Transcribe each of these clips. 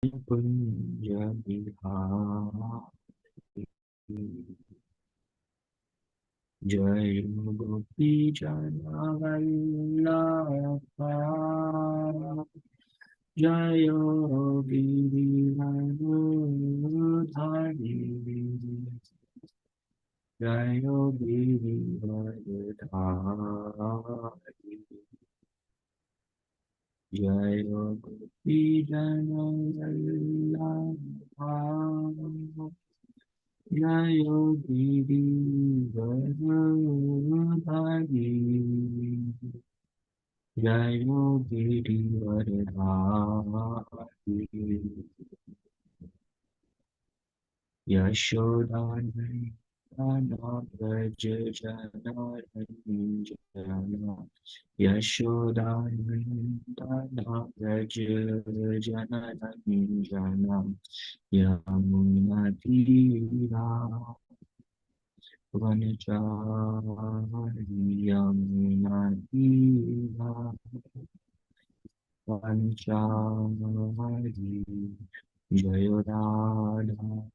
कुंज बिहारी जय गोपी जनवल्लभा जय गिरिवरधारी जय गिरिवरधारी जय गोपी जनवल्लभा जय गिरिवरधारी जय गिरिवरधारी यशोदानन्दन व्रज जनार्दन यशोदानन्दन व्रज जनार्दन यमुनातीरा वनचारी यमुनातीरा वनचारी जय राधा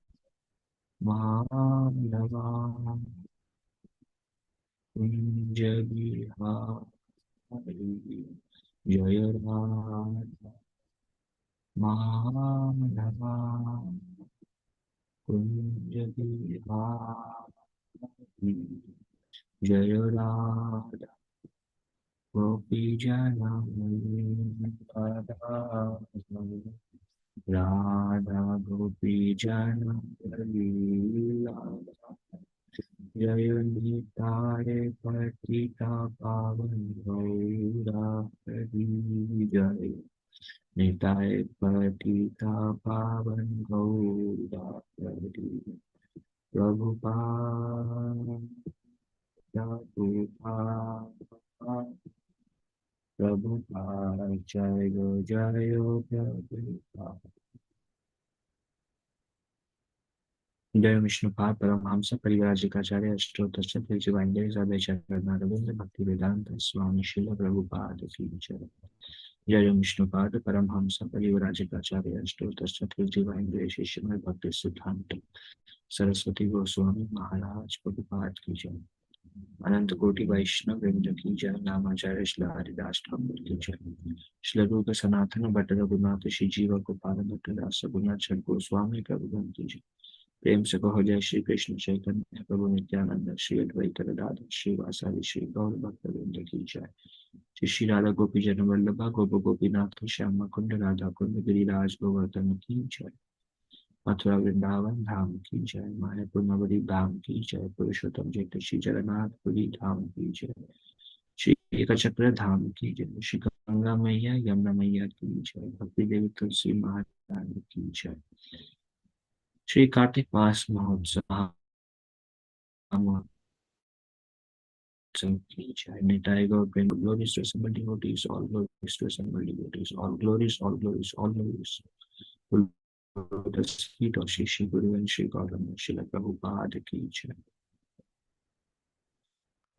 माधवा कुंज बिहारी जय राधा माधवा कुंज बिहारी जय राधा गोपी राधा गोपी जय निताय पतिता पावन गौरा हरि जय निताय पतिता पावन गौरा हरि प्रभुपाद प्रभुपाद प्रभुपाद जय जय प्रभुपाद जय विष्णुपाद परमहंस परिव्राजकाचार्य अष्टोत्तर त्रिजगवांदे सदैव रविंद्र भक्ति वेदांत स्वामी शिल प्रभुपाद की जय जय विष्णुपाद परमहंस परिव्राजकाचार्य अष्टोत्तर त्रिजगवांदे शिष्यमय भक्ति सिद्धांत सरस्वती गोस्वामी महाराज प्रभुपाद की जय अनंत कोटि वैष्णव वृंद की जय नामाचार्य श्री हरिदास ठाकुर की जय श्री रूप सनातन भट्ट रघुनाथ श्री जीव गोपाल भट्ट दास रघुनाथ गोस्वामी प्रभुगण की जय प्रेम से कहो जय श्री कृष्ण चैतन्य प्रभु नित्यानंद श्री अद्वैत गदाधर श्री वासादि श्री गौर भक्त वृंद की जय श्री श्री राधा गोपी जन वल्लभा गोप गोपीनाथ श्याम कुंड राधा कुंड गिरिराज गोवर्धन की जय मथुरा वृंदावन धाम की जय मायापुर नवरी धाम की जय पुरुषोत्तम जयत श्री जगन्नाथ पुरी धाम की जय श्री एकचक्र धाम की जय श्री गंगा मैया यमुना मैया की जय भक्ति देवी तुलसी महारानी की जय श्री कार्तिक मास महोत्सव की जय निताय गौर प्रेम glories to assembled devotees all glories to assembled devotees all glories all glories the feet of Shri Guru and Shri Gautama Srila Prabhupada की जय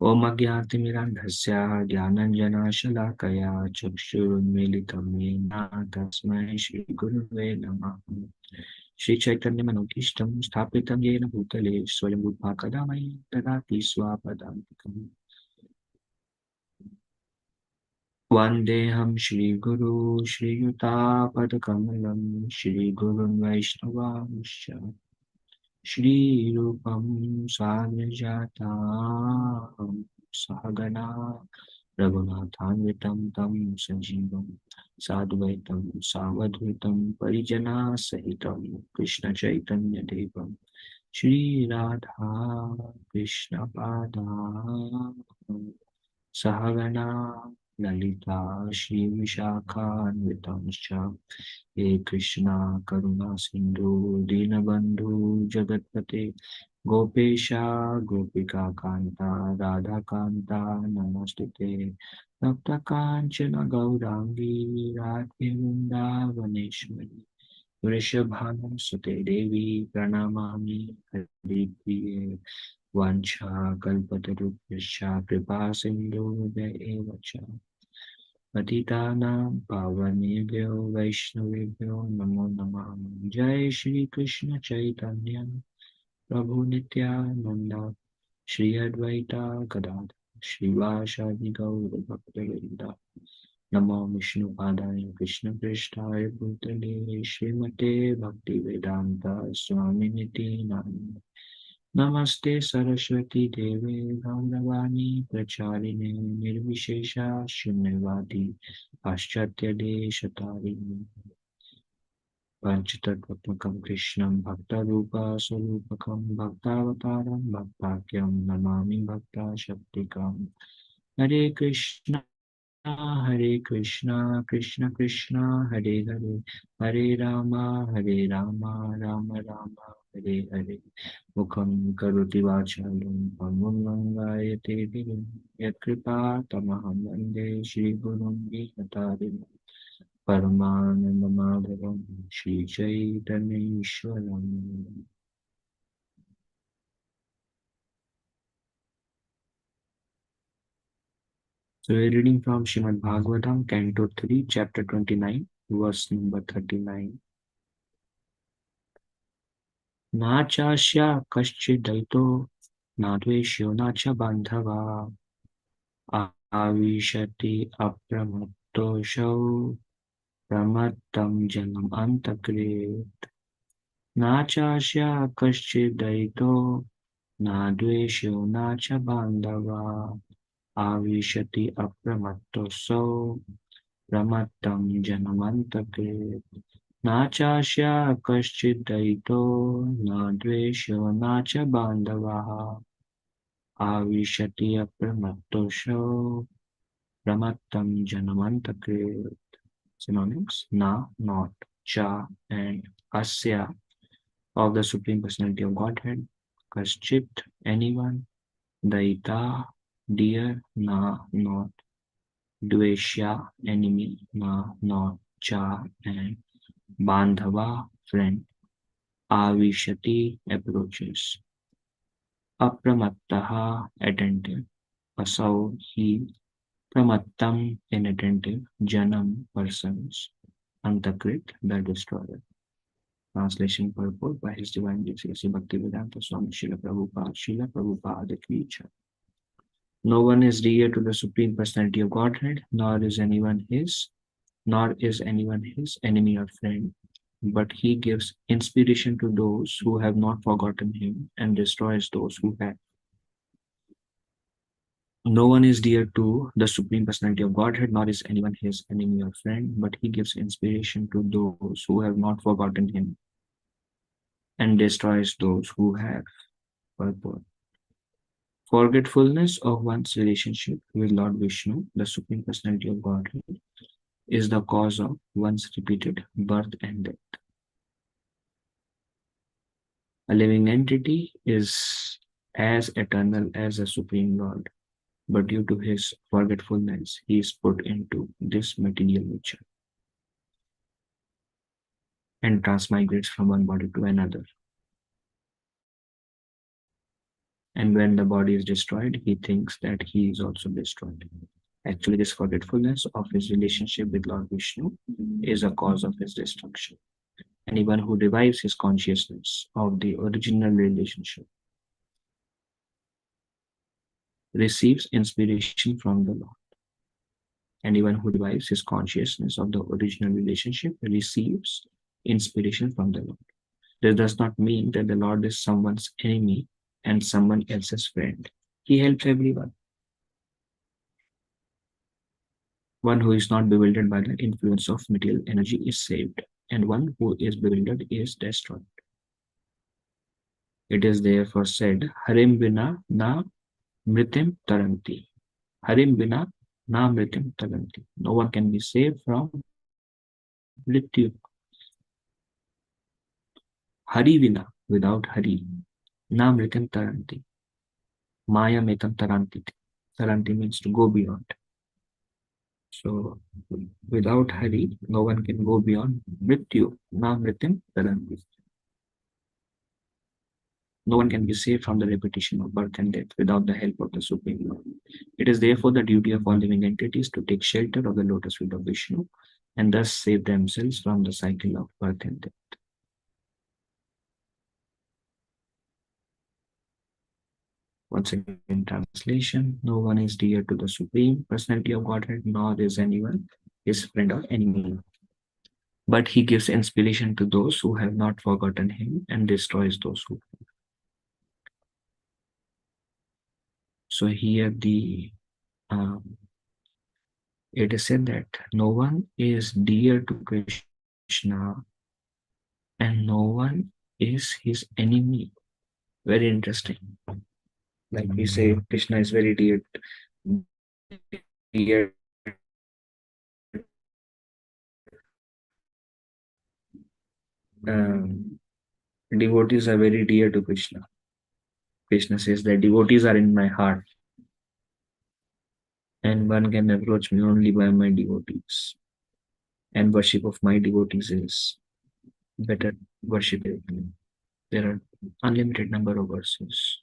ओम अज्ञानतिमिरान्धस्य ज्ञानाञ्जनशलाकया चक्षुरुन्मीलितं येन तस्मै श्रीगुरुवे नमः श्रीचैतन्यमनोभीष्टं स्थापितं येन भूतले स्वयं रूपा कदा मयि ददाति स्वापदान्तिकम् वन्देऽहं श्रीगुरू श्रीयुतापदकमलं श्रीगुरुन् वैष्णवांश्च श्रीरूपं साग्रजातं सहगना रघुनाथान्वितं तं सजीवं साद्वैतं सावधूतं परिजनासहितं कृष्णचैतन्यदेवं श्रीराधा कृष्णपादां सहगना ललिता श्रीविशाखान्वितंश्च हे कृष्णा करुणा सिंधु दीनबंधु जगतपते गोपेशा गोपिका कांता राधा कांता नमस्ते तप्त कांचन गौरांगी राधे वृंदावनेश्वरी वृषभानुसुते देवी प्रणमामि हरिप्रिये वाञ्छा कल्पतरुभ्यश्च कृपा सिन्धुभ्य एव च पतितानां पावनेभ्यो वैष्णवेभ्यो नमो नमः। जय श्री कृष्ण चैतन्य प्रभु नित्यानंद श्री अद्वैता गदाधर श्रीवासादि गौर भक्तवृंद। नमो विष्णुपादाय कृष्णप्रेष्ठाय भूतले श्रीमते भक्तिवेदांता स्वामिनिति नामिने। नमस्ते सरस्वती देवे गौरवाणी प्रचारिणे निर्विशेषा शून्यवादी पाश्चात्यदेशतारिणे। पंचतत्त्वात्मकं कृष्णं भक्तरूपस्वरूपकं भक्तावतारं भक्ताख्यं नमामि भक्तशक्तिकम्। हरे कृष्णा कृष्ण कृष्ण हरे हरे, हरे राम राम राम हरे हरे। मुखं करोति वाचालं पङ्गुं लङ्घयते गिरिं यत्कृपातमहं वन्दे श्रीगुरुं दीनतारिणं। परमानन्दमाधवं श्रीचैतन्येश्वरम्। So we're reading from Srimad Bhagavatam, Canto 3, Chapter 29, verse number 39. Na chasya kaschiddaito na dveshyo na cha bandhava avishati apramattoshau pramattam janam antakrit. Na chasya kaschiddaito na dveshyo na cha bandhava avishati apramattoshau pramattam janam antakrit. Na chasya kaschiddaito na dvesho na cha bandhavaha avishati apramatosho pramattam janamantakrit. Synonyms: na, not, cha, and asya of the Supreme Personality of Godhead, kaschit, anyone, daita, dear, na, not, dveshya, enemy, na, not, cha, and bandhava, friend, avishati, approaches, apramattaha, attentive, asau, he, pramattam, inattentive, janam, persons, antakrit, the destroyer. Translation purport by His Divine Grace A.C. Bhaktivedanta Swami Srila Prabhupada ki jai. No one is dear to the Supreme Personality of Godhead, nor is anyone his enemy or friend, but he gives inspiration to those who have not forgotten him and destroys those who have. No one is dear to the Supreme Personality of Godhead, nor is anyone his enemy or friend, but he gives inspiration to those who have not forgotten him and destroys those who have. Purport. Forgetfulness of one's relationship with Lord Vishnu, the Supreme Personality of Godhead, is the cause of one's repeated birth and death. A living entity is as eternal as the Supreme Lord, but due to his forgetfulness, he is put into this material nature and transmigrates from one body to another. And when the body is destroyed, he thinks that he is also destroyed. Actually, this forgetfulness of his relationship with Lord Vishnu is a cause of his destruction. Anyone who revives his consciousness of the original relationship receives inspiration from the Lord. Anyone who revives his consciousness of the original relationship receives inspiration from the Lord. This does not mean that the Lord is someone's enemy and someone else's friend. He helps everyone. One who is not bewildered by the influence of material energy is saved, and one who is bewildered is destroyed. It is therefore said, Harim Vina na Mritim Taranti. Harim Vina na Mritim Taranti. No one can be saved from Mrityu. Hari Vina, without Hari. Na Mritim Taranti. Maya Metam Taranti. Taranti means to go beyond. So, without Hari, no one can go beyond Mrityu. Na Mritim Taranti. No one can be saved from the repetition of birth and death without the help of the Supreme Lord. It is therefore the duty of all living entities to take shelter of the lotus feet of Vishnu and thus save themselves from the cycle of birth and death. Once again, translation. No one is dear to the Supreme Personality of Godhead, nor is anyone his friend or enemy. But he gives inspiration to those who have not forgotten him and destroys those who. So here it is said that no one is dear to Krishna and no one is his enemy. Very interesting. Like we say, Krishna is very dear. Devotees are very dear to Krishna. Krishna says that devotees are in my heart, and one can approach me only by my devotees. And worship of my devotees is better worship. There are unlimited number of verses.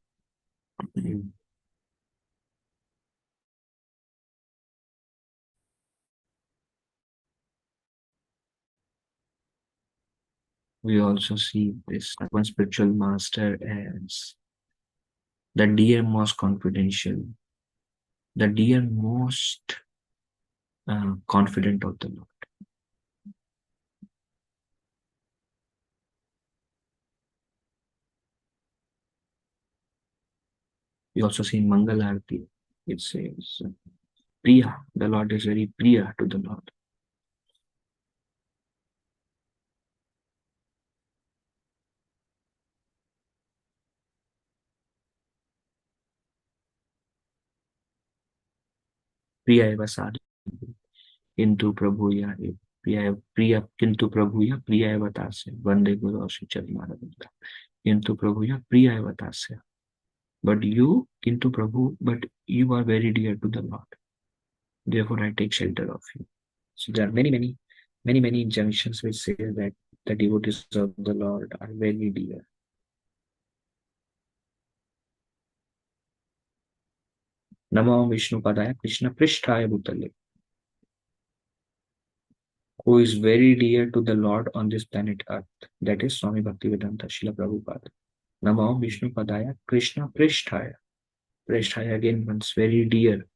We also see this one spiritual master as the dear most confidential, the dear most confident of the Lord. We also see in Mangal Arati, it says, Priya, the Lord is very Priya to the Lord. Priya eva sadhu, kintu Prabhu ya Priya kintu Prabhu ya Priya eva tasya, Vande Guru Charanaravinda. Kintu Prabhu ya Priya eva tasya. But you, Kintu Prabhu, but you are very dear to the Lord. Therefore, I take shelter of you. So there are many injunctions which say that the devotees of the Lord are very dear. Namo Vishnu Padaya Krishna Prishtaya Bhutale, who is very dear to the Lord on this planet Earth. That is Swami Bhaktivedanta Srila Prabhupada. Namo Vishnu Padaya Krishna Prishtaya. Prishtaya again means very dear,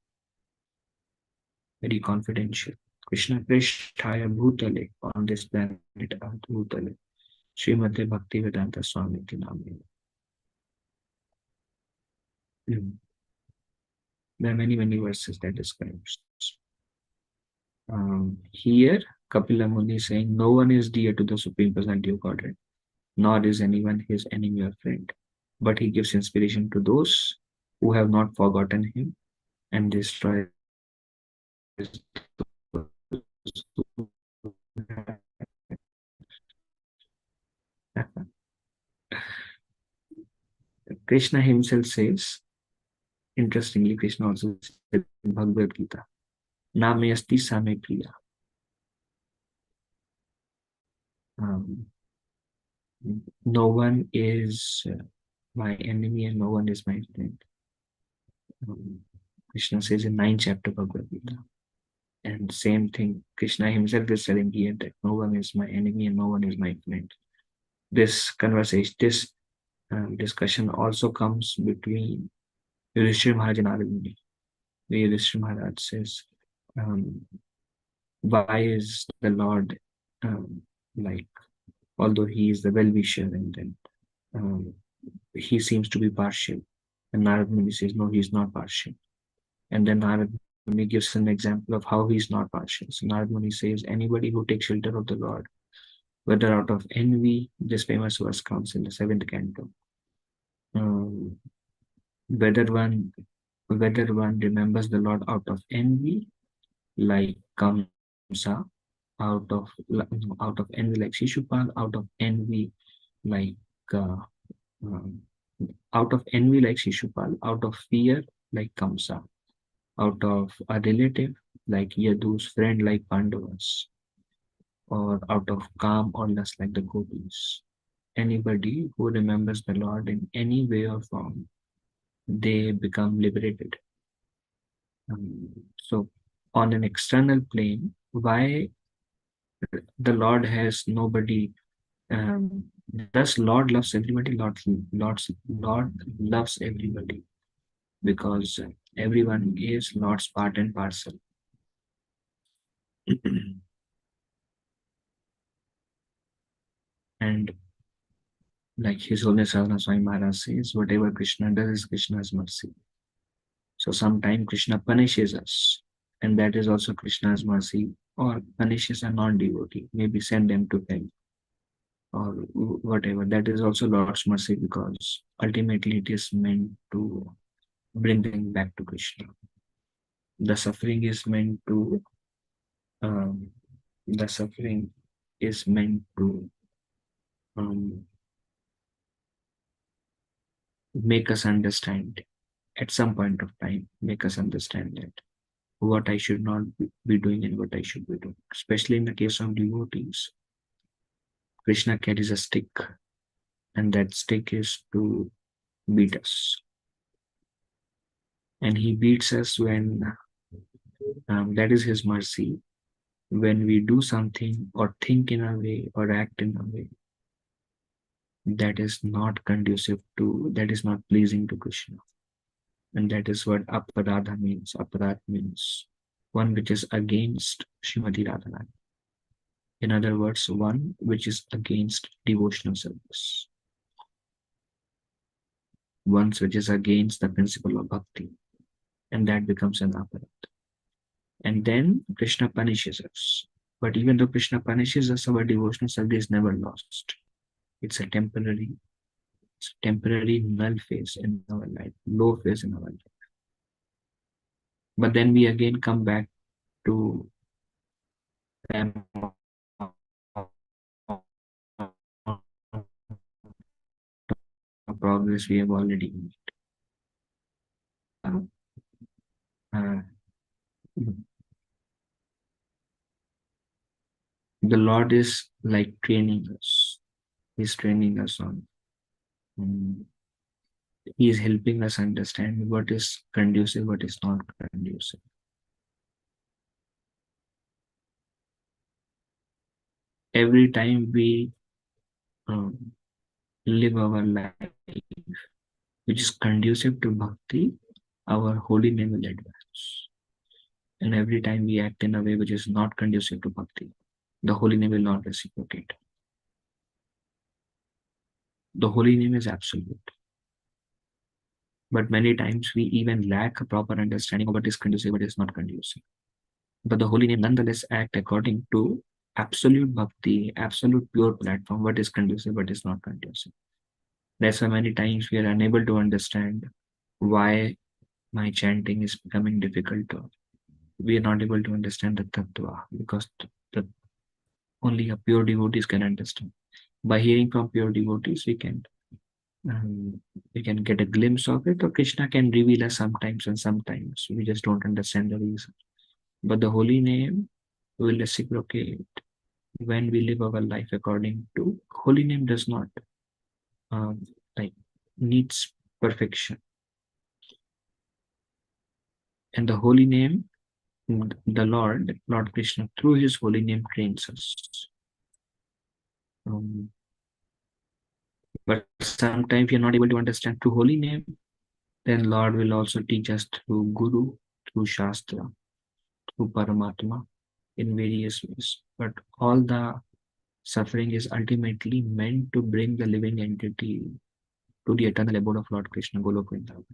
very confidential. Krishna Prishtaya Bhutale, on this planet Earth Bhutale. Srimati Bhaktivedanta Swami ke naam. There are many verses that describes. Here, Kapila Muni is saying, no one is dear to the Supreme Personality of Godhead, nor is anyone his enemy or friend. But he gives inspiration to those who have not forgotten him and destroys Krishna himself says, interestingly, Krishna also said in Bhagavad Gita, Name asti same priya. No one is my enemy and no one is my friend. Krishna says in 9th chapter Bhagavad Gita. And same thing, Krishna himself is telling here that no one is my enemy and no one is my friend. This conversation, this discussion also comes between Yudhishthira Maharaj and Narad Muni. The Yudhishthira Maharaj says, why is the Lord like, although he is the well-wisher and then he seems to be partial. And Narad Muni says, no, he's not partial. And then Narad Muni gives an example of how he's not partial. So Narad Muni says, anybody who takes shelter of the Lord, whether out of envy, this famous verse comes in the 7th canto, whether one remembers the Lord out of envy, like Kamsa, out of envy like Shishupal, out of envy like out of envy like Shishupal, out of fear like Kamsa, out of a relative like Yadu's friend like Pandavas, or out of calm or lust like the gopis. anybody who remembers the Lord in any way or form, they become liberated. So, on an external plane, why the Lord has nobody? Thus, Lord loves everybody. Lord loves everybody because everyone is Lord's part and parcel. And like His Holiness Sarana Swami Maharaj says, whatever Krishna does is Krishna's mercy. So sometimes Krishna punishes us, and that is also Krishna's mercy, or punishes a non-devotee, maybe send them to hell or whatever. That is also Lord's mercy because ultimately it is meant to bring them back to Krishna. The suffering is meant to um, the suffering is meant to um, make us understand at some point of time, make us understand that what I should not be doing and what I should be doing. Especially in the case of devotees, Krishna carries a stick, and that stick is to beat us. And he beats us when that is his mercy. When we do something or think in a way or act in a way that is not conducive to, that is not pleasing to Krishna. And that is what aparadha means. Aparadha means one which is against Srimati Radharani. In other words, one which is against devotional service. One which is against the principle of bhakti. And that becomes an aparadha. And then Krishna punishes us. But even though Krishna punishes us, our devotional service is never lost. It's a temporary null phase in our life, low phase in our life. But then we again come back to progress we have already made. Uh, the Lord is like training us. He's training us on. He is helping us understand what is conducive, what is not conducive. Every time we live our life which is conducive to bhakti, our holy name will advance. And every time we act in a way which is not conducive to bhakti, the holy name will not reciprocate. The holy name is absolute. But many times we even lack a proper understanding of what is conducive, what is not conducive. But the holy name nonetheless act according to absolute bhakti, absolute pure platform, what is conducive, what is not conducive. That's why many times we are unable to understand why my chanting is becoming difficult. We are not able to understand the tattva because the, only a pure devotees can understand. By hearing from pure devotees, we can get a glimpse of it, or Krishna can reveal us sometimes, and sometimes we just don't understand the reason. But the holy name will reciprocate when we live our life according to. Holy name does not like needs perfection, and the holy name, the Lord Krishna, through His holy name trains us. But sometimes we are not able to understand through holy name, then Lord will also teach us through Guru, through Shastra, through Paramatma in various ways. But all the suffering is ultimately meant to bring the living entity to the eternal abode of Lord Krishna, Golok Vrindavan.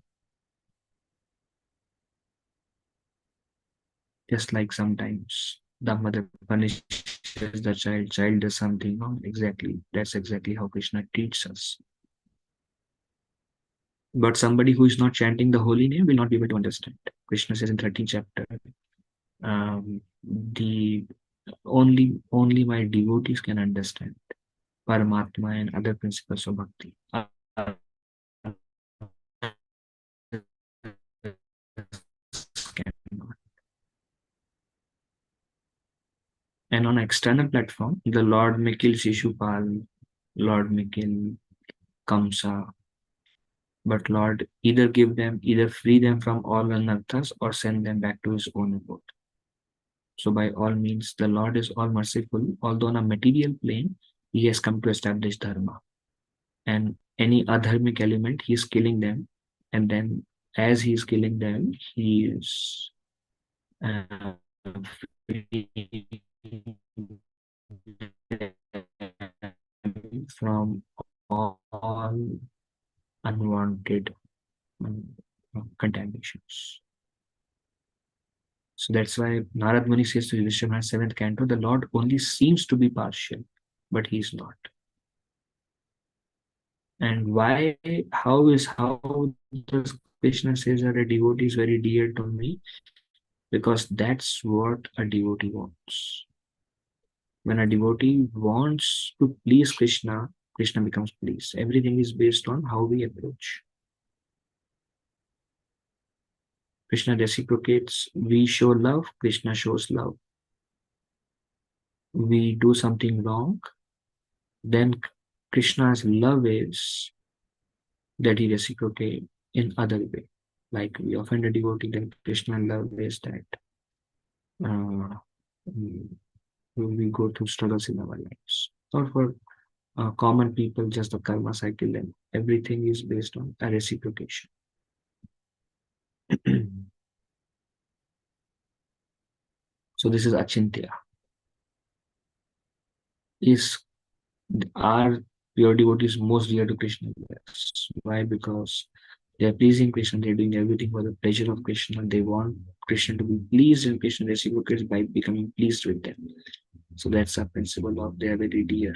Just like sometimes the mother punishes the child does something wrong. Exactly. That's exactly how Krishna teaches us. But somebody who is not chanting the holy name will not be able to understand. Krishna says in 13th chapter, the only my devotees can understand Paramatma and other principles of bhakti. And on external platform, the Lord may kill Shishupal, Lord may kill Kamsa, but Lord either free them from all anarthas or send them back to his own abode. So by all means, the Lord is all merciful, although on a material plane, he has come to establish dharma. And any adharmic element, he is killing them. And then as he is killing them, he is uh, from all unwanted um, contaminations. So that's why Narad Muni says to Yudhishthira's seventh canto, the Lord only seems to be partial, but he is not. And why, how does Krishna says that a devotee is very dear to me? Because that's what a devotee wants. When a devotee wants to please Krishna, Krishna becomes pleased. Everything is based on how we approach. Krishna reciprocates. We show love, Krishna shows love. We do something wrong, then Krishna's love is that he reciprocates in other way. Like we offend a devotee, then Krishna love is that uh, we go through struggles in our lives. Or for common people, just the karma cycle, and everything is based on a reciprocation. So this is Achintya. Is Are pure devotees most dear to Krishna? Yes. Why? Because they are pleasing Krishna, they're doing everything for the pleasure of Krishna. They want Krishna to be pleased, and Krishna reciprocates by becoming pleased with them. So that's a principle of they are very dear.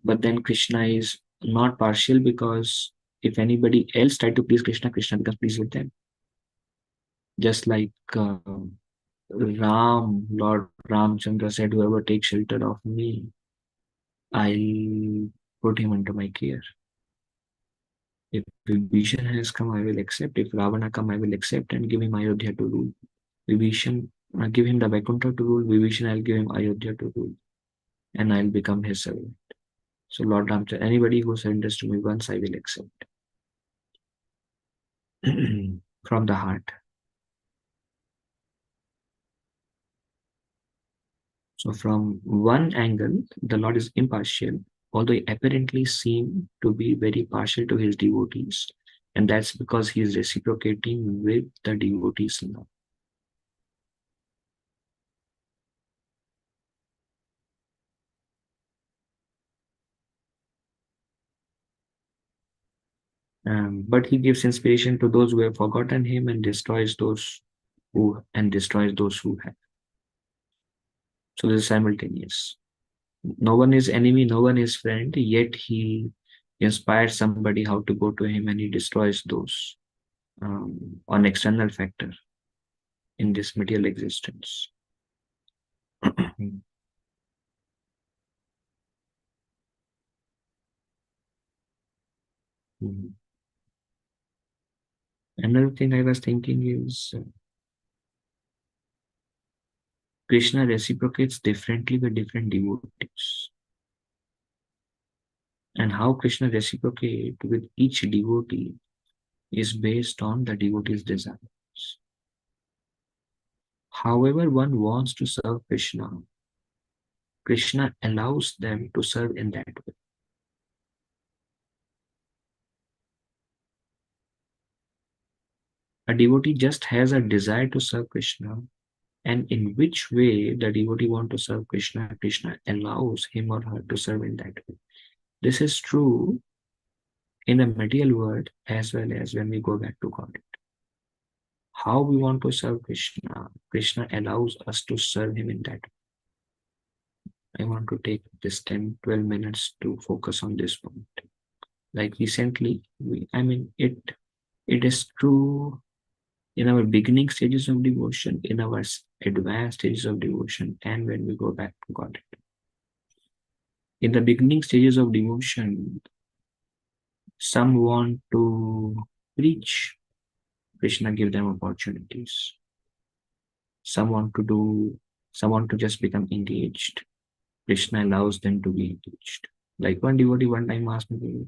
But then Krishna is not partial, because if anybody else try to please Krishna, Krishna becomes pleased with them. Just like Lord Ramchandra said, whoever takes shelter of me, I'll put him under my care. If Vibhishan has come, I will accept. If Ravana come, I will accept and give him Ayodhya to rule. Vibhishan, I give him the Vaikuntha to rule. Vibhishan, I'll give him Ayodhya to rule. And I'll become his servant. So Lord Ramchandra, anybody who surrenders to me once, I will accept. From the heart. So from one angle, the Lord is impartial, although he apparently seem to be very partial to his devotees. And that's because he is reciprocating with the devotees' love. But he gives inspiration to those who have forgotten him and destroys those who have. So this is simultaneous. No one is enemy, no one is friend, yet he inspires somebody how to go to him, and he destroys those on external factor in this material existence. Another thing I was thinking is Krishna reciprocates differently with different devotees. And how Krishna reciprocates with each devotee is based on the devotee's desires. However one wants to serve Krishna, Krishna allows them to serve in that way. A devotee just has a desire to serve Krishna, and in which way the devotee wants to serve Krishna, Krishna allows him or her to serve in that way. This is true in the material world as well as when we go back to God. How we want to serve Krishna, Krishna allows us to serve him in that way. I want to take this 10-12 minutes to focus on this point. Like recently, it is true in our beginning stages of devotion, in our advanced stages of devotion, and when we go back to God. In the beginning stages of devotion, some want to preach, Krishna give them opportunities. Some want to just become engaged, Krishna allows them to be engaged. Like one devotee one time asked me,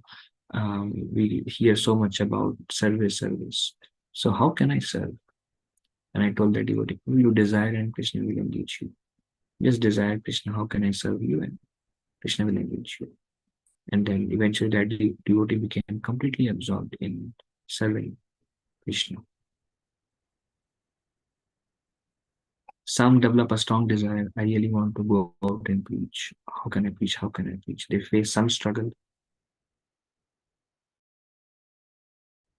we hear so much about service. So how can I serve? And I told the devotee, you desire and Krishna will engage you. Just desire Krishna, how can I serve you? And Krishna will engage you. And then eventually that devotee became completely absorbed in serving Krishna. Some develop a strong desire. I really want to go out and preach. How can I preach? How can I preach? They face some struggle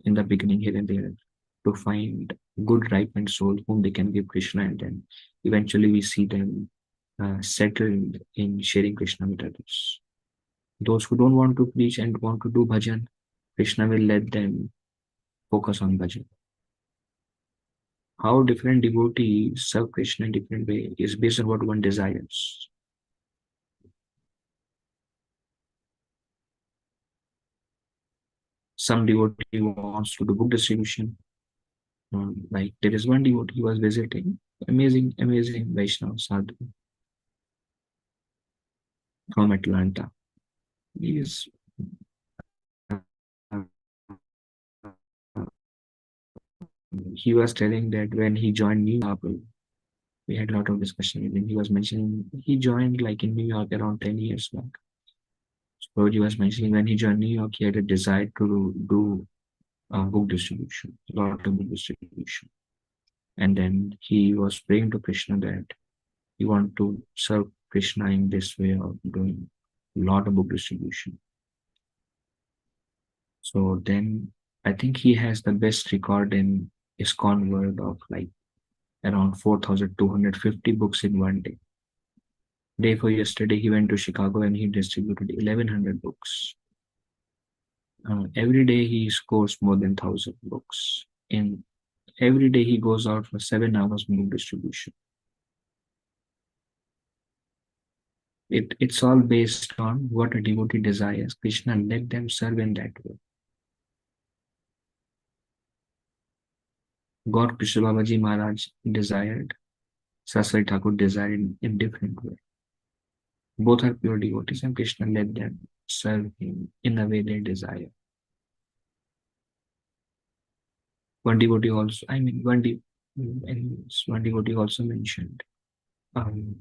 in the beginning here and there to find good ripened souls whom they can give Krishna, and then eventually we see them settled in sharing Krishna with others. Those who don't want to preach and want to do bhajan, Krishna will let them focus on bhajan. How different devotees serve Krishna in different way is based on what one desires. Some devotee wants to do book distribution. Like there is one devotee was visiting, amazing Vaishnava sadhu from Atlanta. He is he was telling that when he joined New York, we had a lot of discussion with him. He was mentioning he joined like in New York around 10 years back. So he was mentioning when he joined New York, he had a desire to do book distribution, a lot of book distribution. And then he was praying to Krishna that he want to serve Krishna in this way of doing a lot of book distribution. So then I think he has the best record in ISKCON world of like around 4,250 books in one day. Day for yesterday, he went to Chicago and he distributed 1,100 books. Every day he scores more than 1,000 books. In every day he goes out for 7 hours book distribution. It's all based on what a devotee desires. Krishna let them serve in that way. God Krishna Babaji Maharaj desired, Sasai Thakur desired in different way. Both are pure devotees and Krishna let them serve him in a way they desire. One devotee also, I mean, one devotee also mentioned, um,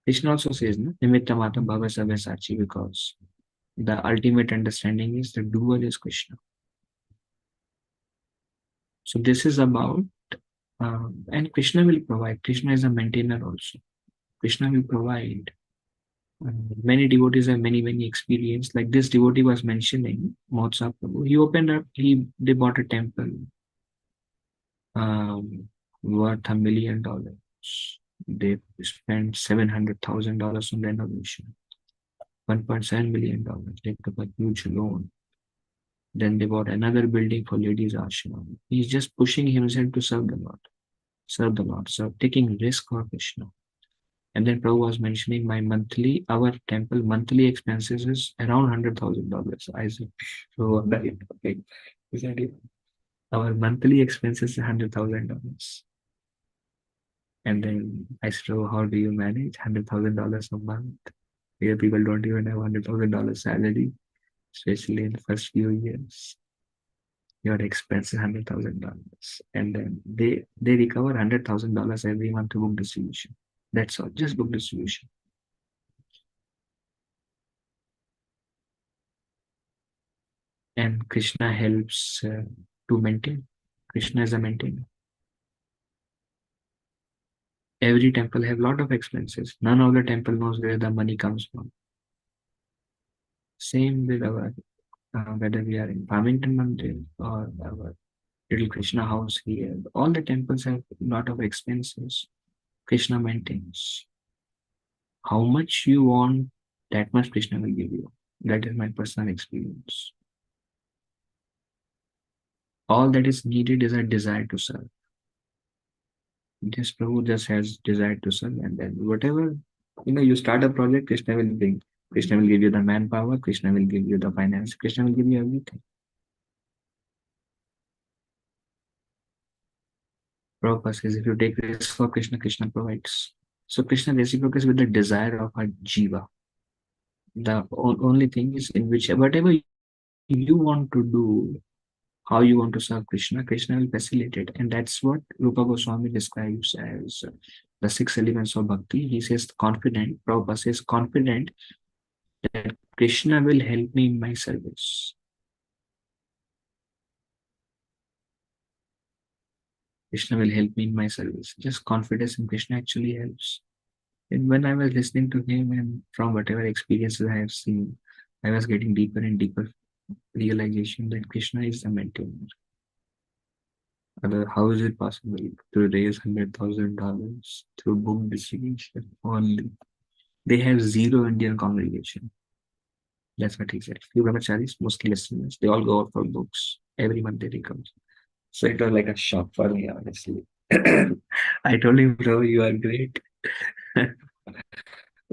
Krishna also says, no, Nimitta Mata Bhava Sabha Sachi, because the ultimate understanding is the doer is Krishna. So this is about, and Krishna will provide. Krishna is a maintainer also. Krishna will provide. Many devotees have many experience. Like this devotee was mentioning, Mahotsav Prabhu. He opened up. They bought a temple worth $1 million. They spent $700,000 on renovation. $1.7 million. They took a huge loan. Then they bought another building for ladies' ashram. He's just pushing himself to serve the Lord, so taking risk for Krishna. And then Prabhu was mentioning our temple monthly expenses is around $100,000. I said, so okay, is that it? Our monthly expenses is $100,000. And then I said, oh, how do you manage $100,000 a month? Here people don't even have $100,000 salary, especially in the first few years. Your expense is $100,000, and then they recover $100,000 every month to book distribution. That's all, just book distribution. And Krishna helps to maintain. Krishna is a maintainer. Every temple have lot of expenses. None of the temple knows where the money comes from. Same with our whether we are in Farmington Mandir or our little Krishna house here. All the temples have a lot of expenses. Krishna maintains. How much you want, that much Krishna will give you. That is my personal experience. All that is needed is a desire to serve. This Prabhu just has desire to serve, and then whatever you start a project, Krishna will bring. Krishna will give you the manpower. Krishna will give you the finance. Krishna will give you everything. Prabhupada says, if you take risk for Krishna, Krishna provides. So Krishna reciprocates with the desire of a jiva. The only thing is in which whatever you want to do, how you want to serve Krishna, Krishna will facilitate. And that's what Rupa Goswami describes as the six elements of bhakti. He says confident, Prabhupada says confident that Krishna will help me in my service. Krishna will help me in my service. Just confidence in Krishna actually helps. And when I was listening to him and from whatever experiences I have seen, I was getting deeper and deeper realization that Krishna is the maintainer. How is it possible to raise $100,000 through book distribution only? They have zero Indian congregation. That's what he said. Few brahmacharis, mostly Westerners, they all go out for books. Every month they come. So it was like a shock for me, honestly. I told him, bro, you are great.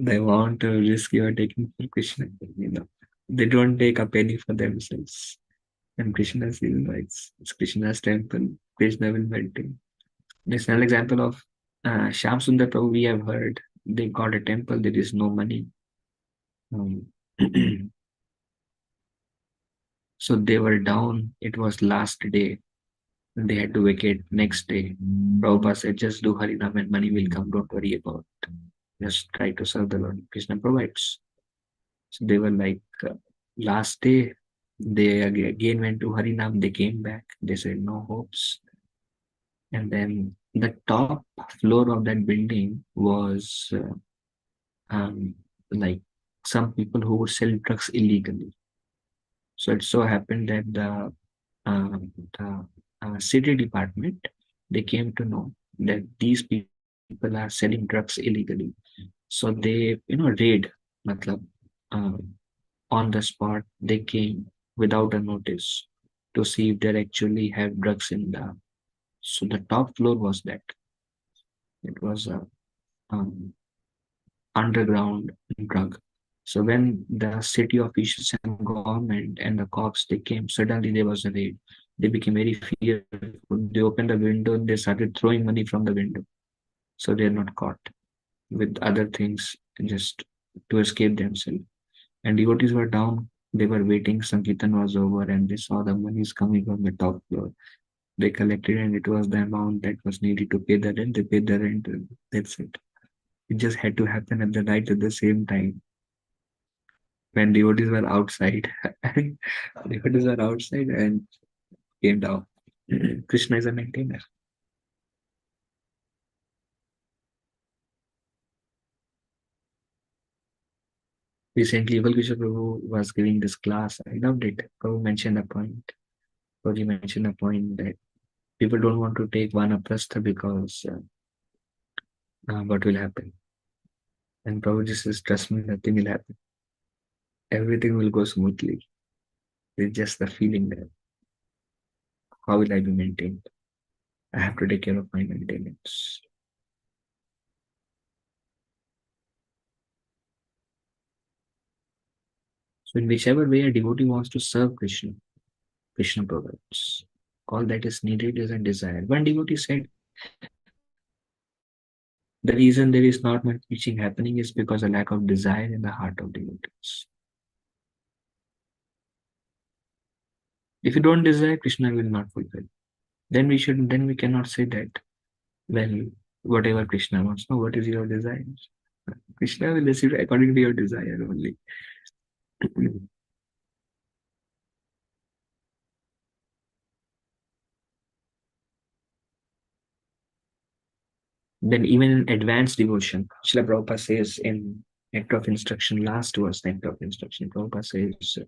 The amount of risk you are taking for Krishna, you know. They don't take a penny for themselves. And Krishna says, it's Krishna's temple. Krishna will maintain. There's an example of Shyam Sundar Prabhu we have heard. They got a temple, there is no money. Um, so they were down. It was last day. They had to vacate next day. Prabhupada said, just do Harinam and money will come. Don't worry about it. Just try to serve the Lord. Krishna provides. So they were like, last day, they again went to Harinam. They came back. They said, no hopes. And then the top floor of that building was um, like some people who would sell drugs illegally. So it so happened that the city department, they came to know that these people are selling drugs illegally. So they, raid, matlab, um, on the spot, they came without a notice to see if they actually have drugs in the. So the top floor was that. It was a um, underground drug. So when the city officials and government and the cops they came, suddenly there was a raid. They became very fearful. They opened the window and they started throwing money from the window. So they're not caught with other things just to escape themselves. And devotees were down. They were waiting. Sankirtan was over and they saw the monies coming from the top floor. They collected and it was the amount that was needed to pay the rent. They paid the rent. And that's it. It just had to happen at the night at the same time when devotees were outside. Devotees were outside and came down. Krishna is a maintainer. Recently, Eval Prabhu was giving this class. I loved it. Prabhu mentioned a point. Prabhu mentioned a point that people don't want to take vanaprastha because what will happen? And Prabhu just says, trust me, nothing will happen. Everything will go smoothly. It's just the feeling that how will I be maintained? I have to take care of my maintenance. So in whichever way a devotee wants to serve Krishna, Krishna provides. All that is needed is a desire. One devotee said, the reason there is not much teaching happening is because of lack of desire in the heart of devotees. If you don't desire, Krishna will not fulfill. Then we cannot say that, well, whatever Krishna wants. No, what is your desire? Krishna will receive according to your desire only. Then even in advanced devotion, Srila Prabhupada says in Nectar of Instruction, last verse, Nectar of Instruction, Prabhupada says,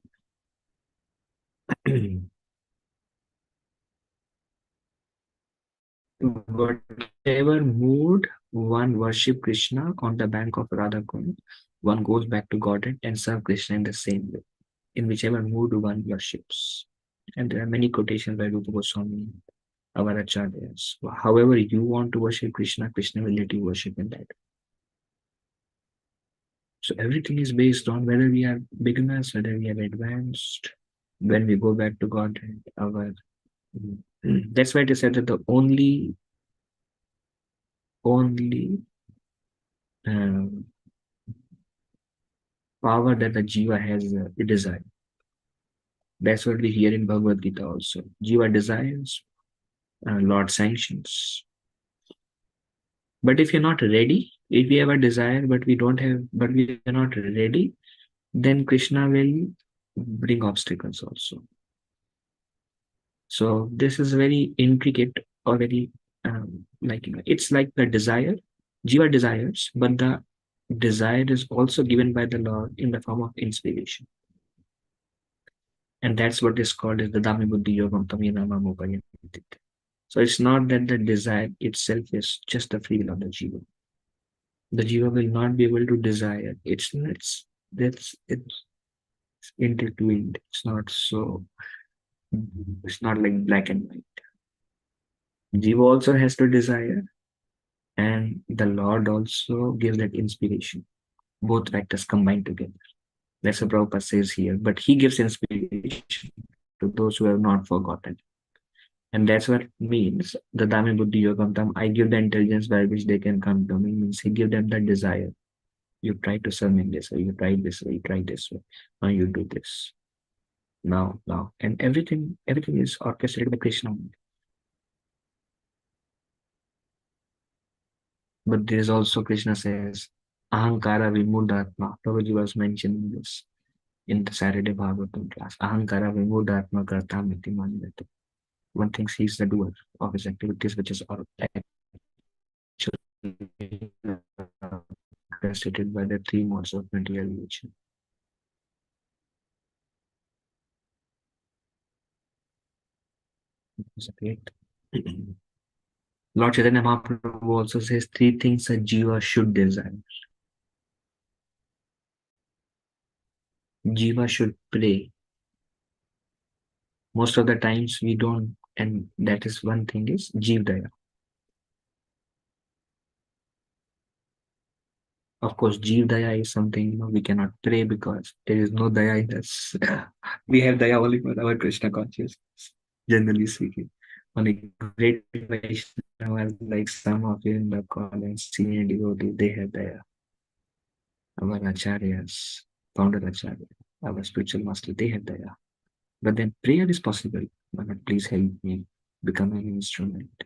whatever mood one worship Krishna on the bank of Radha Kund, one goes back to Godhead and serve Krishna in the same way, in whichever mood one worships. And there are many quotations by Rupa Goswami, our acharyas. However you want to worship Krishna, Krishna will let you worship in that. So everything is based on whether we are beginners, whether we are advanced. When we go back to Godhead, our that's why it is said that the only um, power that the jiva has a desire. That's what we hear in Bhagavad Gita also. Jiva desires, Lord sanctions. But if you're not ready, if we have a desire but we don't have, but we are not ready, then Krishna will bring obstacles also. So this is very intricate or very it's like the desire, jiva desires, but the desire is also given by the Lord in the form of inspiration, and that's what is called as the Dhammi Buddhi Yogam Taminama Mopayantit. So it's not that the desire itself is just the free will of the jiva. The jiva will not be able to desire. It's intertwined. It's not so. It's not like black and white. Jiva also has to desire, and the Lord also gives that inspiration. Both factors combined together. That's what Prabhupada says here. But he gives inspiration to those who have not forgotten. And that's what means the Dhammi Buddhi Yogam Tam. I give the intelligence by which they can come to me. Means he give them the desire. You try to serve me this way, you try this way, you try this way. Now you do this. Now. And everything is orchestrated by Krishna. But there is also Krishna says, Ahankara Vimudhatma. Prabhuji was mentioning this in the Saturday Bhagavatam class. Ahankara Vimudhatma Kartamiti Manvete. One thinks he's the doer of his activities, which is actually orchestrated by the three modes of material nature. Great. Lord Chaitanya Mahaprabhu also says three things a jiva should desire. Jiva should pray. Most of the times we don't, and that is one thing is Jeev Daya. Of course, Jeev Daya is something we cannot pray because there is no Daya in us. We have Daya only for our Krishna consciousness, generally speaking. Only great Vaishnavas like some of you in the call and senior devotee, they have Daya. Our Acharyas, founder Acharya, our spiritual master, they have Daya. But then prayer is possible. But please help me become an instrument.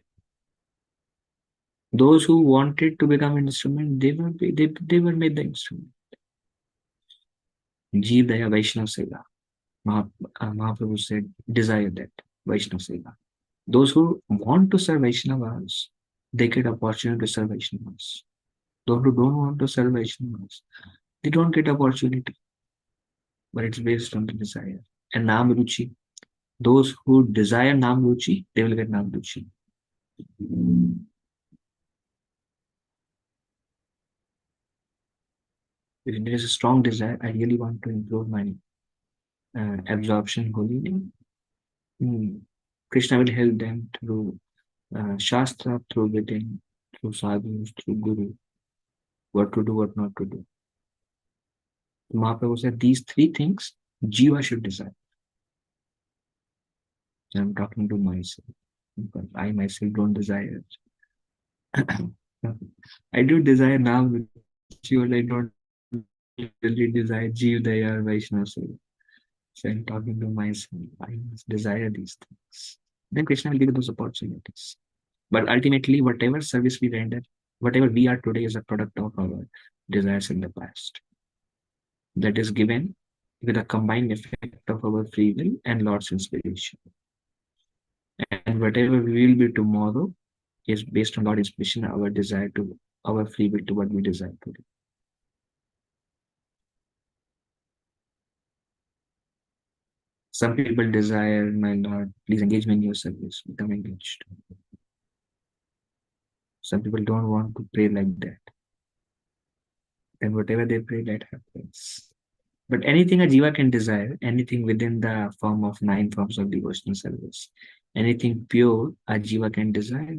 Those who wanted to become an instrument, they were made the instrument. Jeev Daya Vaishnav Seva. Mahaprabhu said, desire that, Vaishnav Seva. Those who want to serve Vaishnavas, they get opportunity to serve Vaishnavas. Those who don't want to serve Vaishnavas, they don't get opportunity. But it's based on the desire. And Nam Ruchi. Those who desire Nam Ruchi, they will get Nam Ruchi. If there is a strong desire, I really want to improve my absorption holy name. Krishna will help them through Shastra, through Vedan, through sadhus, through Guru, what to do, what not to do. Mahaprabhu said these three things Jiva should desire. I'm talking to myself, because I myself don't desire. I do desire now, but I don't really desire Jiva Daya or Vaishnava Seva. So I'm talking to myself. I must desire these things. Then Krishna will give those opportunities. But ultimately, whatever service we render, whatever we are today is a product of our desires in the past. That is given with a combined effect of our free will and Lord's inspiration. And whatever we will be tomorrow is based on Lord's inspiration, our desire to, our free will to what we desire to do. Some people desire, my Lord, please engage me in your service, become engaged. Some people don't want to pray like that. And whatever they pray, that happens. But anything a jiva can desire, anything within the form of 9 forms of devotional service, anything pure, a jiva can desire.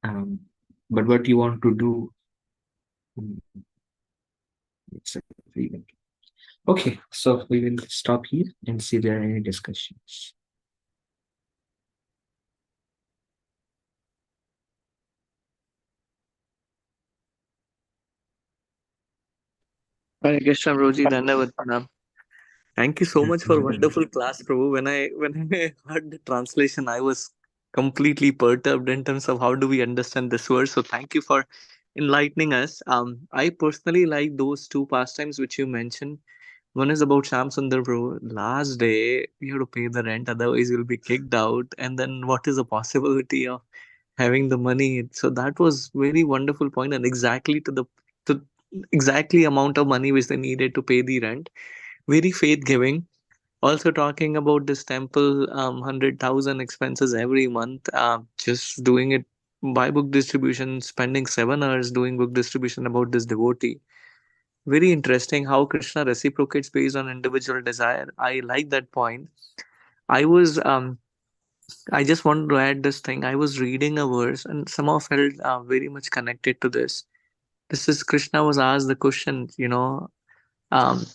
And but what you want to do, it's a free will. Okay, so we will stop here and see if there are any discussions. Hare Krishna, Prabhuji, Dhanyavad Pranam. Thank you so much for wonderful class, Prabhu. When I heard the translation, I was completely perturbed in terms of how do we understand this verse. So thank you for enlightening us. I personally like those two pastimes which you mentioned. One is about Sham Sundar, bro. Last day you have to pay the rent, otherwise you'll be kicked out. And then what is the possibility of having the money? So that was very wonderful point, and exactly to exactly amount of money which they needed to pay the rent. Very faith giving. Also talking about this temple, 100,000 expenses every month. Just doing it by book distribution, spending 7 hours doing book distribution about this devotee. Very interesting how Krishna reciprocates based on individual desire. I like that point. I was I just wanted to add this thing. I was reading a verse and somehow felt very much connected to this. This is Krishna was asked the question, um,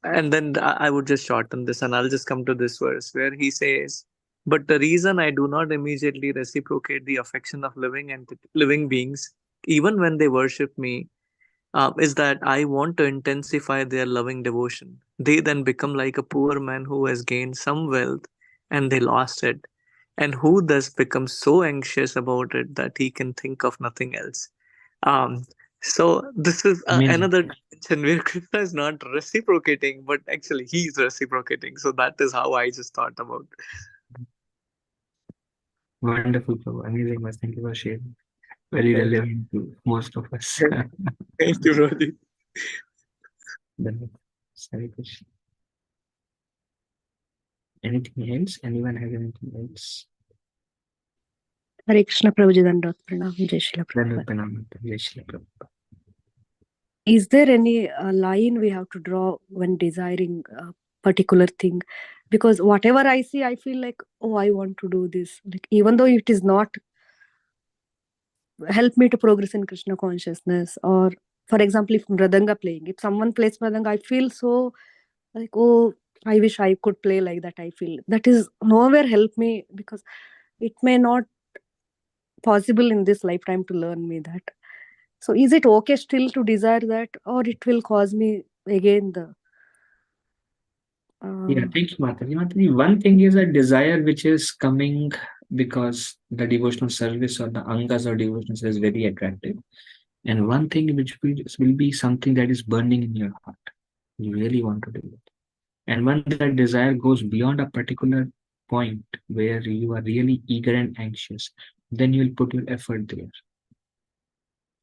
and then I would just shorten this and I'll just come to this verse where he says, "But the reason I do not immediately reciprocate the affection of living beings, even when they worship me, is that I want to intensify their loving devotion. They then become like a poor man who has gained some wealth and they lost it, and who thus becomes so anxious about it that he can think of nothing else." Um, so this is Amazing. another dimension where Krishna is not reciprocating, but actually he is reciprocating. So that is how I just thought about. Wonderful, Prabhu. Amazing, was. Thank you for sharing. Very Thank relevant to most of us. you, thank you, Rohit. Then, sorry, question. Anything else? Anyone have anything else? Hare Krishna Prabhuji Dandot Pranam Jai Shri Then Prabhupada. Prabhupada. Is there any line we have to draw when desiring a particular thing? Because whatever I see, I feel like, oh, I want to do this. Like, even though it is not help me to progress in Krishna consciousness, or for example, if Mridanga playing, if someone plays Mridanga, I feel so like, oh, I wish I could play like that. I feel that is nowhere help me because it may not possible in this lifetime to learn me that. So is it okay still to desire that, or it will cause me again the Yeah, thank you, Mataji. Mataji, one thing is a desire which is coming because the devotional service or the angas or devotions is very attractive. And one thing which will be something that is burning in your heart. You really want to do it. And when that desire goes beyond a particular point where you are really eager and anxious, then you will put your effort there.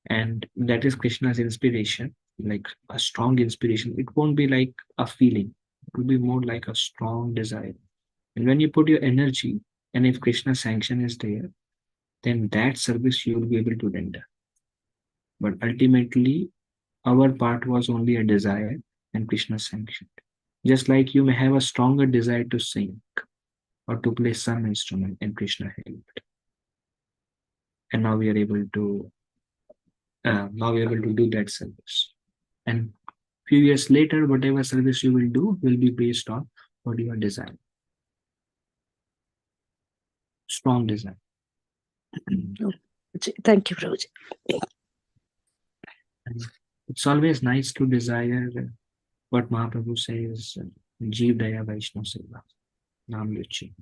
And that is Krishna's inspiration, like a strong inspiration. It won't be like a feeling, it will be more like a strong desire. And when you put your energy, and if Krishna's sanction is there, then that service you will be able to render. But ultimately, our part was only a desire, and Krishna sanctioned. Just like you may have a stronger desire to sing or to play some instrument, and Krishna helped. And now we are able to do that service. And few years later, whatever service you will do will be based on what you are desiring. Strong desire. thank you, Prabhuji. And it's always nice to desire what Mahaprabhu says, Jeev Daya Vaishnav Seva, Nam Yuchi.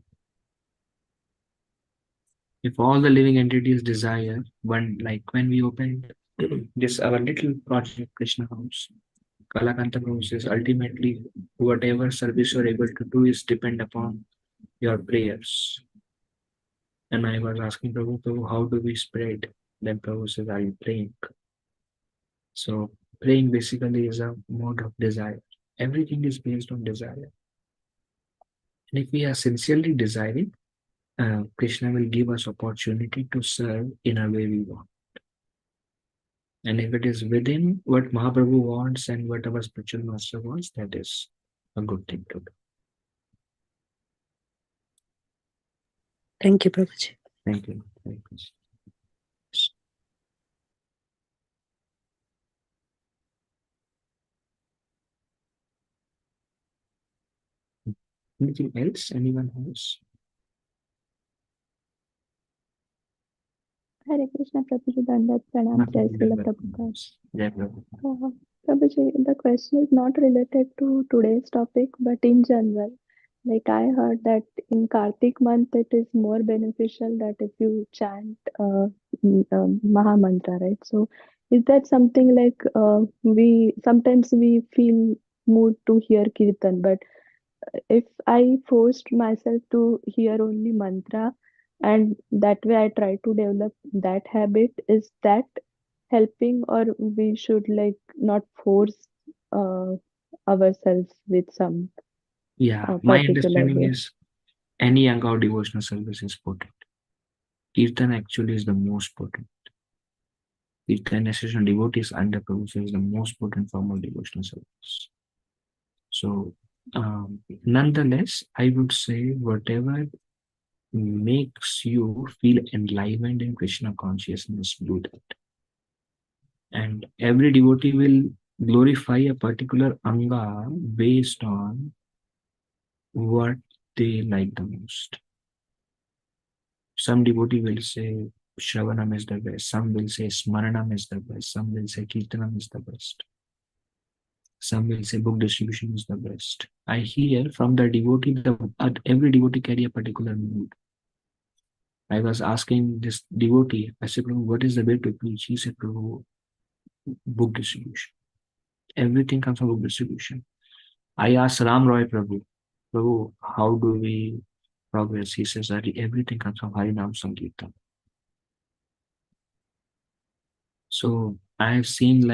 If all the living entities desire, one like when we opened this our little project Krishna House, Kalakanta Prabhu says ultimately whatever service you're able to do is depend upon your prayers. And I was asking Prabhu, how do we spread? Then Prabhu says, are you praying? So praying basically is a mode of desire. Everything is based on desire. And if we are sincerely desiring, Krishna will give us opportunity to serve in a way we want. And if it is within what Mahaprabhu wants and what our spiritual master wants, that is a good thing to do. Thank you, Prabhuji. Thank you. Thank you. Anything else? Anyone else? Hare Krishna Prabhuji Dandat Pranam Jai Srila Prabhupada. Jai Prabhupada. Prabhuji, the question is not related to today's topic, but in general. Like I heard that in Kartik month it is more beneficial that if you chant Maha Mantra, right? So is that something like we sometimes we feel mood to hear Kirtan, but if I forced myself to hear only mantra and that way I try to develop that habit, is that helping, or we should like not force uh, ourselves with some Yeah, my particular understanding way? is any Anga devotional service is potent. Kirtan actually is the most potent. Kirtan association devotees under Prabhu is the most potent form of devotional service. So, nonetheless, I would say whatever makes you feel enlivened in Krishna consciousness, do that. And every devotee will glorify a particular Anga based on what they like the most. Some devotee will say Shravanam is the best, some will say Smaranam is the best, some will say Kirtanam is the best, some will say book distribution is the best. I hear from the devotee, every devotee carry a particular mood. I was asking this devotee, I said, Prabhu, what is the way to preach? He said, Prabhu, book distribution. Everything comes from book distribution. I asked Ram Roy Prabhu, Prabhu, how do we progress? He says that everything comes from Harinam Sankirtan. So I have seen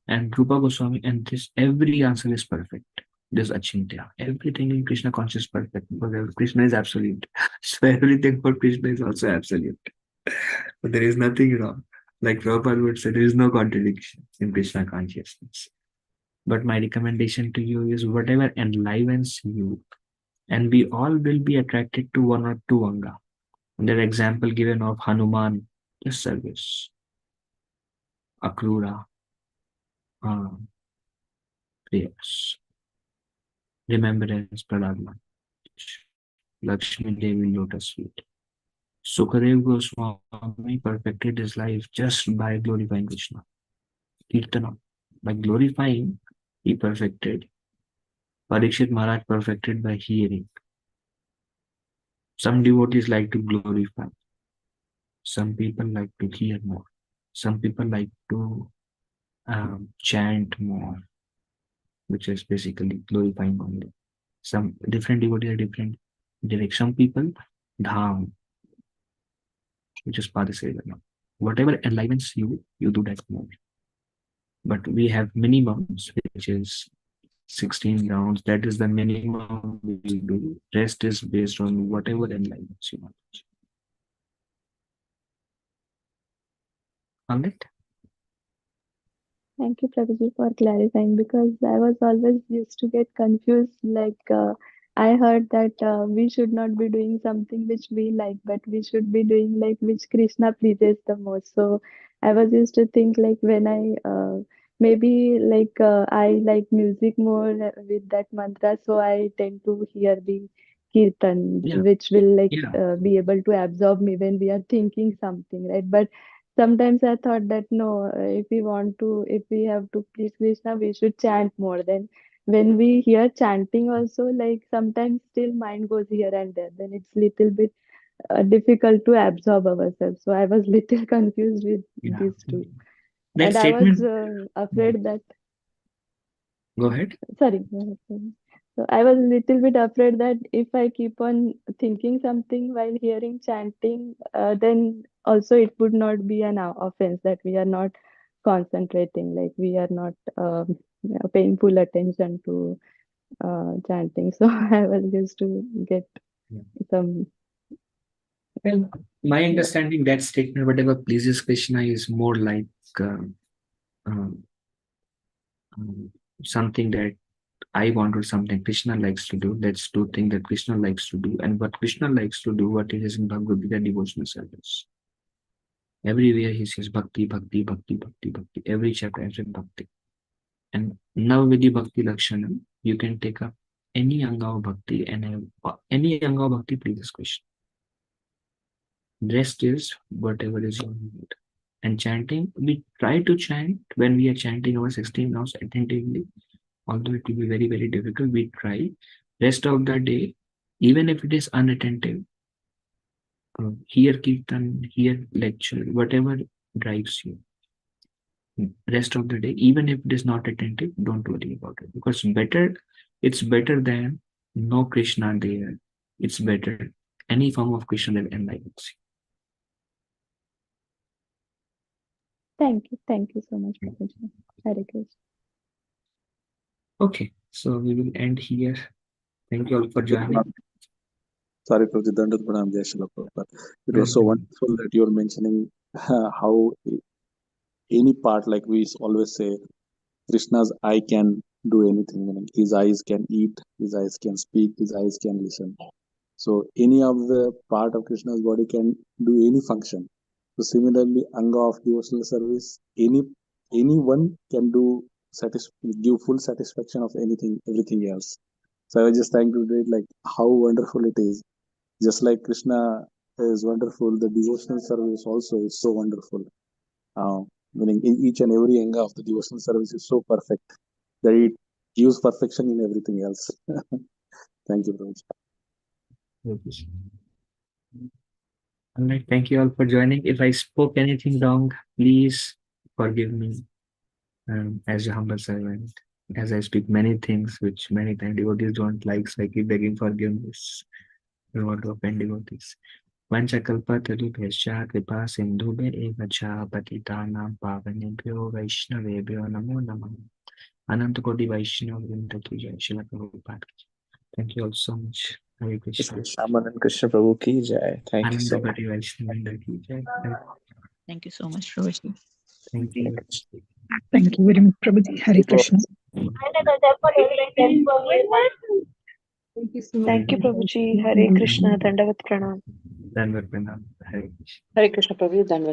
and Rupa Goswami, and this every answer is perfect. This Achintya. Everything in Krishna conscious is perfect because Krishna is absolute. So everything for Krishna is also absolute. But there is nothing wrong. Like Prabhupada would say, there is no contradiction in Krishna consciousness. But my recommendation to you is whatever enlivens you, and we all will be attracted to one or two Anga. And the example given of Hanuman, just service, Akrura, prayers, remembrance, Pradharma, Lakshmi Devi, lotus feet. Sukadev Goswami perfected his life just by glorifying Krishna. Kirtana. By glorifying, he perfected. Parikshit Maharaj perfected by hearing. Some devotees like to glorify. Some people like to hear more. Some people like to chant more, which is basically glorifying only. Some different devotees are different direction. Some people, dham, which is Padasevana. Whatever enlivens you, you do that more. But we have minimums, which is 16 rounds. That is the minimum we do. Rest is based on whatever enlivens you want. All right? Thank you, Prabhuji, for clarifying, because I was always used to get confused. Like, I heard that we should not be doing something which we like, but we should be doing like which Krishna pleases the most. So I was used to think like when I maybe like I like music more with that mantra, so I tend to hear the kirtan, Yeah. which will like Yeah. be able to absorb me when we are thinking something, right? But sometimes I thought that no, if we want to, if we have to please Krishna, we should chant more. Then when we hear chanting also, like sometimes still mind goes here and there. Then it's little bit difficult to absorb ourselves. So I was little confused with Yeah. these two. That And I was statement, afraid that, go ahead. sorry. Go ahead, sorry. So I was a little bit afraid that if I keep on thinking something while hearing chanting, then also it would not be an offense that we are not concentrating, like we are not paying full attention to chanting. So I was used to get Yeah. some. Well, my Yeah. understanding that statement, whatever pleases Krishna, is more like um, um, something that I want or something Krishna likes to do. Let's do things that Krishna likes to do. And what Krishna likes to do, what it is in Bhagavad Gita, devotional service. Everywhere he says bhakti, bhakti, bhakti, bhakti, bhakti. Every chapter ends with bhakti. And now with the bhakti lakshanam, you can take up any anga of bhakti, and any anga of bhakti pleases Krishna. Rest is whatever is your need. And chanting, we try to chant when we are chanting our 16 rounds attentively, although it will be very, very difficult. We try. Rest of the day, even if it is unattentive, hear kirtan, hear lecture, whatever drives you. Rest of the day, even if it is not attentive, don't worry about it, because it's better than no Krishna there. It's better any form of Krishna that enlightens you. Thank you so much, Prabhuji. Hare Krishna. Okay, so we will end here. Thank you all for joining. Sorry, Prabhuji, Dandavat Pranam, Jai Srila Prabhupada. It was so wonderful that you're mentioning how any part, like we always say, Krishna's eye can do anything. Meaning his eyes can eat, his eyes can speak, his eyes can listen. So any of the part of Krishna's body can do any function. So similarly, Anga of devotional service, anyone can give full satisfaction of everything else. So I was just trying to read like how wonderful it is. Just like Krishna is wonderful, the devotional service also is so wonderful. Meaning in each and every anga of the devotional service is so perfect that it gives perfection in everything else. Thank you, Prabhuji. All right, thank you all for joining. If I spoke anything wrong, please forgive me as your humble servant. As I speak many things which many times devotees don't like, so I keep begging forgiveness. I don't want to offend devotees. Vanchakalpatarubhyascha kripa sindhubhe eva cha patitanam pavanebhyo vaishnavebhyo namo namah. Anantakoti Vaishnava Vrinda ki jai. Srila Prabhupada ki jai. Thank you all so much. Hare Krishna. Shyamanand Krishna Prabhu ki jai. Thank you so much. Anantakoti Vaishnava Vrinda ki jai. Thank you so much, Prabhuji. Thank you. Thank you very much, Prabhuji. Hare Krishna. Thank you, Prabhuji. Hare Krishna. Dandavat Pranam. Dandavat Pranam. Hare Krishna. Hare Krishna, Prabhu. Dandavat.